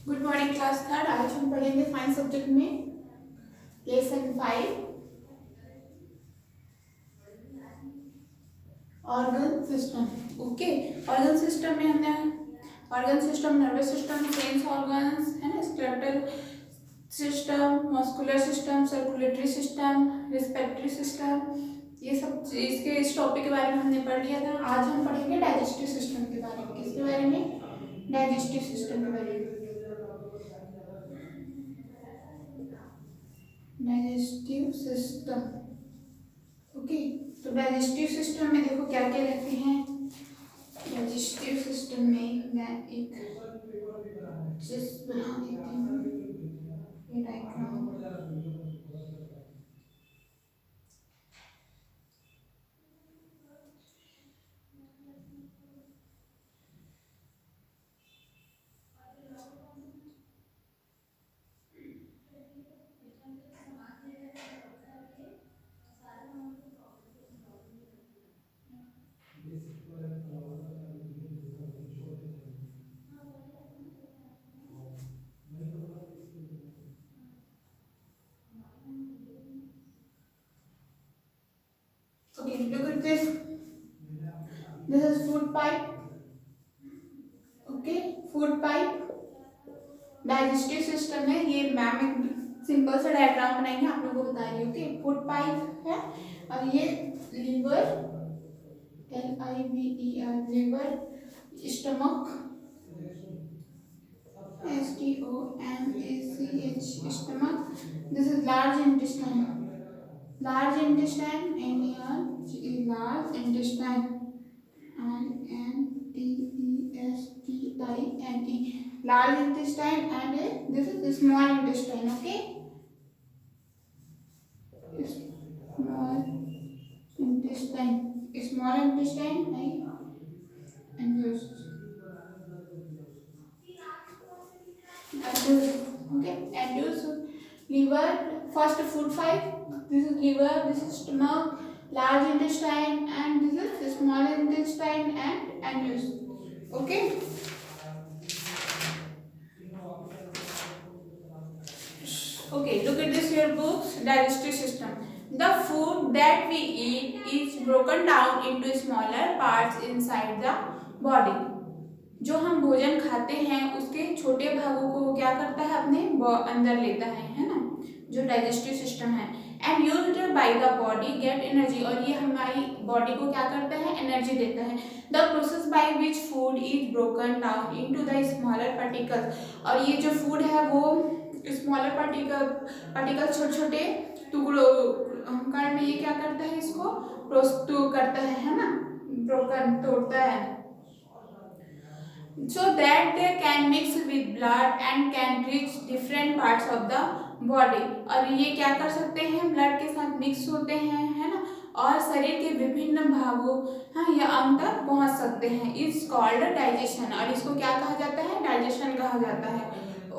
Good morning class third. आज हम पढ़ेंगे साइंस सब्जेक्ट में lesson 5 organ system. Okay, organ system में हमने organ system, nervous system, sense organs है ना, skeletal system, muscular system, circulatory system, respiratory system, ये सब इसके इस टॉपिक के बारे में हमने पढ़ लिया था। आज हम पढ़ेंगे डाइजेस्टिव सिस्टम के बारे में। किसके बारे में? डाइजेस्टिव सिस्टम के बारे में। Digestive system. ओके, तो डाइजेस्टिव सिस्टम में देखो क्या क्या रहते हैं। डाइजेस्टिव सिस्टम में मैं एक चीज बना देती हूँ, ये diagram. Okay, look at this. This is food pipe. Okay, food pipe digestive system है। ये मैम एक सिंपल सा डायग्राम बनाएंगे, आप लोगों को बता रही हूँ। ओके, फूड पाइप है और ये liver, LIVER, liver, stomach, STOMACH, stomach. This is large intestine. Large intestine, large intestine, INTESTINE. Large intestine and this is the small intestine. Okay, small intestine, small intestine, and this. Okay, and use liver, first food pipe. This is liver, this is stomach, large intestine, and this is the small intestine and anus. Okay, okay, look at this your books. Digestive system. The food that we eat is broken down into smaller parts inside the body. जो हम भोजन खाते हैं उसके छोटे भागों को वो क्या करता है, अपने अंदर लेता है ना, जो डाइजेस्टिव सिस्टम है। And used by the body get energy, और ये हमारी बॉडी को क्या करता है, एनर्जी देता है। The process by which food is broken down into the smaller particles, और ये जो फूड है वो स्मॉलर पार्टिकल छोटे छोटे टुकड़ों कण में ये क्या करता है, इसको प्रस्तुत करता है ना, ब्रोकन तोड़ता है, so that they can mix with blood and can reach different parts of the body। और ये क्या कर सकते हैं, ब्लड के साथ मिक्स होते हैं, है ना, और शरीर के विभिन्न भागों, हाँ, या अंग तक पहुंच सकते हैं। इज कॉल्ड डाइजेशन, और इसको क्या कहा जाता है, डाइजेशन कहा जाता है।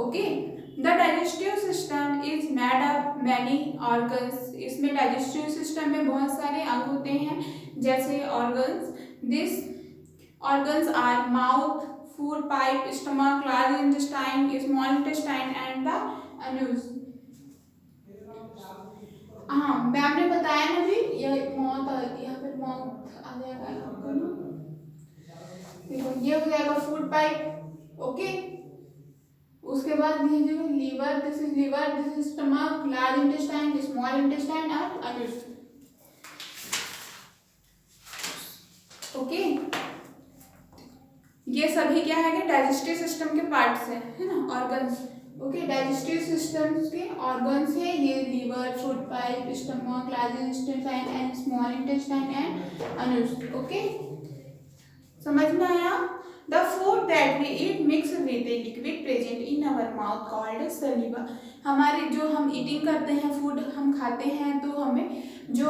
Okay, the digestive system is made of many organs. इसमें डाइजेस्टिव सिस्टम में बहुत सारे अंग होते हैं, जैसे organs. This organs are mouth, food pipe, stomach, large intestine, small intestine and the anus। हाँ, मैम ने बताया ना भी, ये माउथ, यहाँ पे माउथ आ जाएगा आपको ना, देखो ये हो जाएगा फूड पाइप। ओके, उसके बाद ये जो liver, this is liver, this is stomach, large intestine, small intestine और anus। ओके, ये सभी क्या है कि डाइजेस्टिव सिस्टम के पार्ट्स हैं, है ना, ऑर्गन्स। ओके, डाइजेस्टिव सिस्टम के ऑर्गन्स है ये liver, food pipe, stomach, large intestine and small intestine and anus। Okay, समझ में आया? The food that we eat mix with a liquid present in our mouth called saliva. हमारे जो हम eating करते हैं, फूड हम खाते हैं, तो हमें जो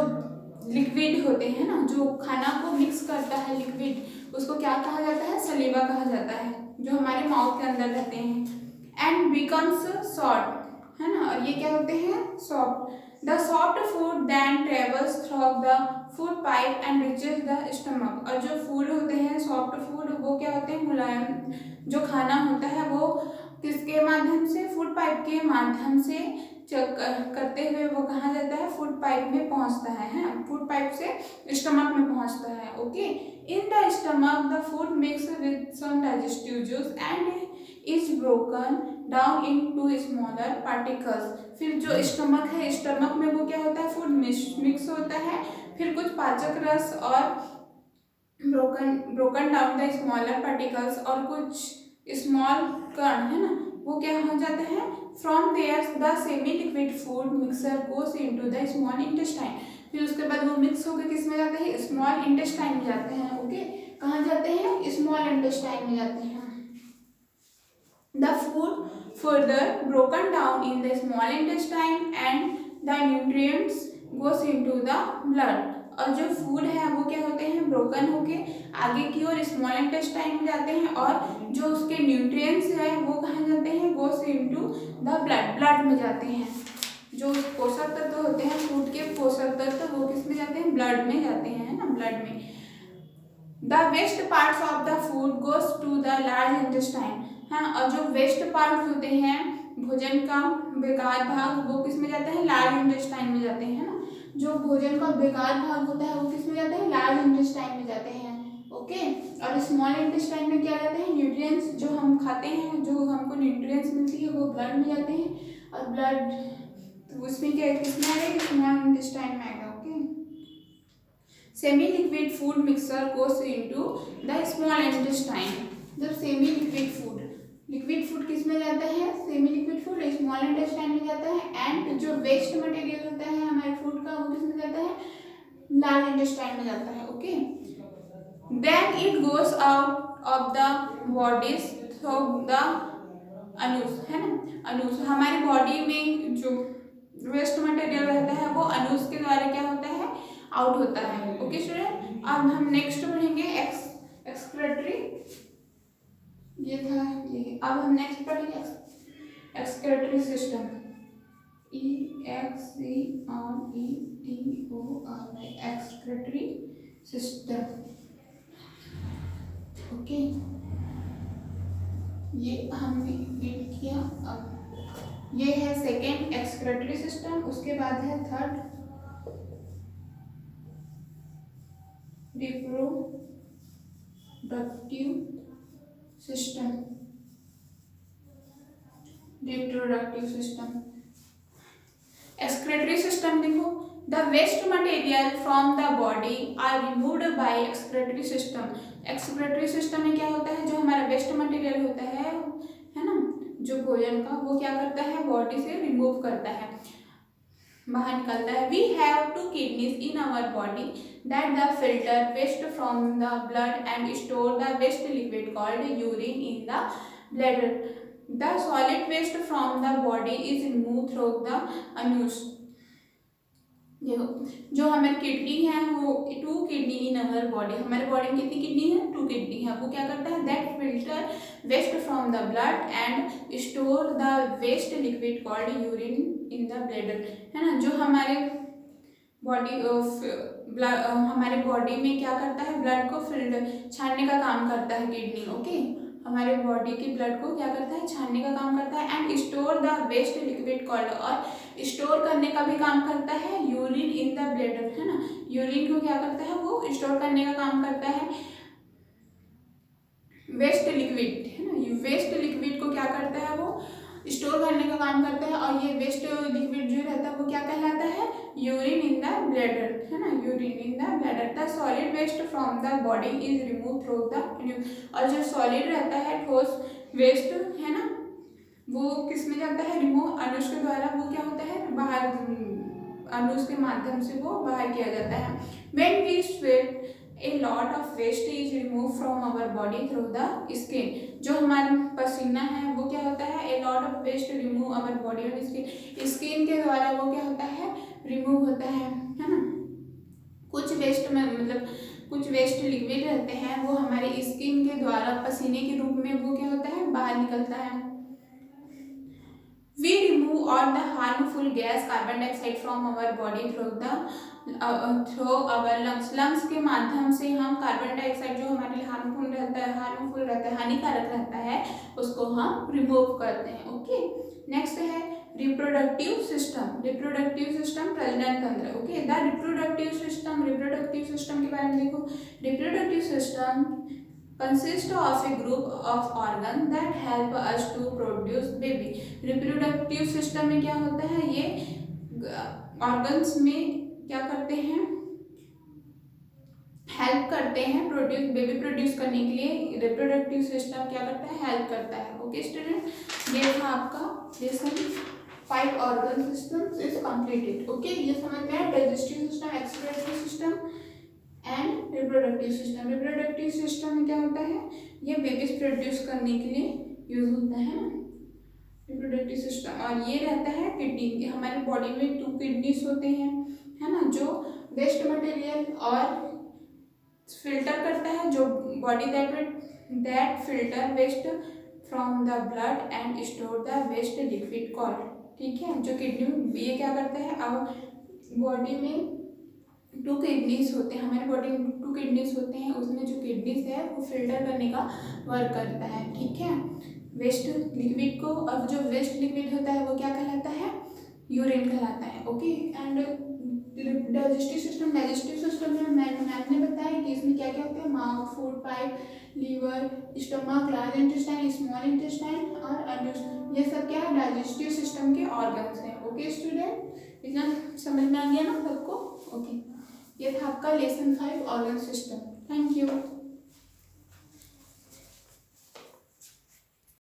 लिक्विड होते हैं ना, जो खाना को मिक्स करता है लिक्विड, उसको क्या कहा जाता है, सलीवा कहा जाता है, जो हमारे माउथ के अंदर रहते हैं। एंड बिकम्स सॉफ्ट, है ना, और ये क्या होते हैं, soft. The soft food then travels through the food pipe and reaches the stomach, और जो फूड होते हैं सॉफ्ट फूड वो क्या होते हैं, मुलायम, जो खाना होता है वो किसके माध्यम से, फूड पाइप के माध्यम से चेक करते हुए वो कहाँ जाता है, फूड पाइप में पहुंचता है, फूड पाइप से स्टमक में पहुंचता है। Okay, in the stomach the food mix with some digestive juice and is broken down into smaller particles. फिर जो स्टमक है, स्टमक में वो क्या होता है, फूड मिक्स होता है, फिर कुछ पाचक रस और broken down the smaller particles, और कुछ स्मॉल कण है ना, वो क्या हो जाते हैं, from there the semi liquid food mixer goes into the small intestine. फिर उसके बाद वो मिक्स होकर किस में जाते हैं, स्मॉल इंटेस्टाइन में जाते हैं। ओके, कहाँ जाते हैं, स्मॉल इंटेस्टाइन में जाते हैं। The food further broken down in the small intestine and the nutrients goes into the blood. और जो फूड है वो क्या होते हैं, ब्रोकन होके आगे की ओर स्मॉल इंटेस्टाइन में जाते हैं, और जो उसके न्यूट्रिएंट्स है वो कहाँ जाते हैं, गोस इनटू द ब्लड, ब्लड में जाते हैं। जो पोषक तत्व होते हैं, फूड के पोषक तत्व वो किस में जाते हैं, ब्लड में जाते हैं, है ना, ब्लड में। The waste parts of the food goes to the large intestine. हाँ, और जो वेस्ट पार्ट होते हैं, भोजन का बेकार भाग, वो किस में जाते हैं, लार्ज इंटेस्टाइन में जाते हैं, ना। जो भोजन का बेकार भाग होता है वो किस में जाते हैं, लार्ज इंटेस्टाइन में जाते हैं। ओके, और स्मॉल इंटेस्टाइन में क्या जाते हैं, न्यूट्रिएंट्स, जो हम खाते हैं, जो हमको न्यूट्रिएंट्स मिलती है वो ब्लड में जाते हैं, और ब्लड तो उसमें क्या, किसमें आएगा, स्मॉल इंटेस्टाइन में आएगा। Okay, semi liquid food mixer goes into the small intestine. जब सेमी लिक्विड फूड किस में जाता है, semi liquid food small intestine में जाता है, एंड जो वेस्ट मटेरियल होता है हमारे फूड का वो किस में जाता है, लार्ज इंटेस्टाइन में जाता है। Okay, then it goes out of the bodies through the anus, है ना, अनूस। हमारी बॉडी में जो वेस्ट मटेरियल रहता है वो अनूस के द्वारा क्या होता है, आउट होता है। ओके स्टूडेंट, अब हम नेक्स्ट पढ़ेंगे एक्सक्रेटरी, ये था ये। अब हम नेक्स्ट पढ़ेंगे excretory system, EXCRETORY, excretory system. Okay, ये हमने रीड किया। अब ये है सेकेंड एक्सक्रेटरी सिस्टम, उसके बाद है third reproductive system. Excretory system देखो, the waste material from the body are removed by excretory system. Excretory system में क्या होता है, जो हमारा वेस्ट मटेरियल होता है ना, जो भोजन का, वो क्या करता है, बॉडी से रिमूव करता है, बाहर निकलता है। We have 2 kidneys in our body that the filter waste from the blood and store the waste liquid called urine in the bladder. The solid waste from the body is remove through the anus. देखो, जो हमारी kidney है वो 2 kidney in our body, हमारे body में कितनी kidney है, 2 kidney है। वो क्या करता है, that filter waste from the blood and store the waste liquid called urine in the bladder, है ना। जो हमारे बॉडी में क्या करता है, ब्लड को फिल्टर छानने का काम करता है किडनी। ओके, हमारे बॉडी के ब्लड को क्या करता है, छानने का काम करता है, and store the waste liquid called, और स्टोर करने का भी काम करता है यूरिन इन द ब्लैडर, है ना। यूरिन को क्या करता है, वो स्टोर करने का काम करता है, वेस्ट लिक्विड, है ना। वेस्ट लिक्विड को क्या करता है, वो स्टोर करने का काम करता है, और ये वेस्ट लिक्विड जो रहता है वो क्या कहलाता है, यूरिन इन द ब्लैडर, है ना, urine in the bladder. The solid waste from the body is remove through the, और जो सॉलिड रहता है, ठोस वेस्ट, है ना, वो किस में जाता है, रिमूव, अनुष के द्वारा वो क्या होता है, बाहर, अनुष के माध्यम से वो बाहर किया जाता है। When we sweat a lot of waste is remove from our body through the skin. जो हमारा पसीना है वो क्या होता है, a lot of waste remove our body और स्किन, स्किन के द्वारा वो क्या होता है, रिमूव होता है ना। कुछ वेस्ट में मतलब कुछ वेस्ट लिक्विड रहते हैं वो हमारे स्किन के द्वारा पसीने के रूप में वो क्या होता है, बाहर निकलता है। We remove all the harmful gas carbon dioxide from our body through our lungs के माध्यम से हम कार्बन डाइऑक्साइड जो हमारे लिए हार्मफुल रहता है हानिकारक रहता है उसको हम रिमूव करते हैं। ओके, नेक्स्ट है रिप्रोडक्टिव सिस्टम प्रजनन तंत्र। ओके, द रिप्रोडक्टिव सिस्टम के बारे में देखो। Reproductive system consist of a group of organ that help us to produce baby। Reproductive system में क्या होता है, ये ऑर्गन्स में क्या करते हैं, हेल्प करते हैं बेबी प्रोड्यूस करने के लिए। रिप्रोडक्टिव सिस्टम क्या करता है, हेल्प करता है। ओके स्टूडेंट, ये था आपका lesson 5 organ system is completed. Okay, ये समझ में आया, digestive system, excretory system and reproductive system. Reproductive system में क्या होता है, ये बेबीज प्रोड्यूस करने के लिए यूज होता है रिप्रोडक्टिव सिस्टम। और ये रहता है किडनी, हमारे बॉडी में 2 किडनीज होते हैं, है ना, जो वेस्ट मटेरियल और फिल्टर करता है, जो body that filter waste from the blood and store the waste liquid called. ठीक है, जो किडनी ये क्या करता है, अब बॉडी में 2 किडनीज होते हैं, हमारे बॉडी में 2 किडनीज होते हैं, उसमें जो किडनीज है वो फिल्टर करने का वर्क करता है। ठीक है, वेस्ट लिक्विड को, अब जो वेस्ट लिक्विड होता है वो क्या कहलाता है, यूरिन कहलाता है। ओके, एंड डाइजेस्टिव सिस्टम में मैंने बताया कि इसमें क्या क्या होता है, mouth, food pipe, liver, stomach, large intestine, small intestine और ये सब क्या है, डाइजेस्टिव सिस्टम के ऑर्गन्स हैं। ओके स्टूडेंट, इतना समझ में आ गया ना सबको। ओके, ये था आपका lesson 5 organ system. Thank you.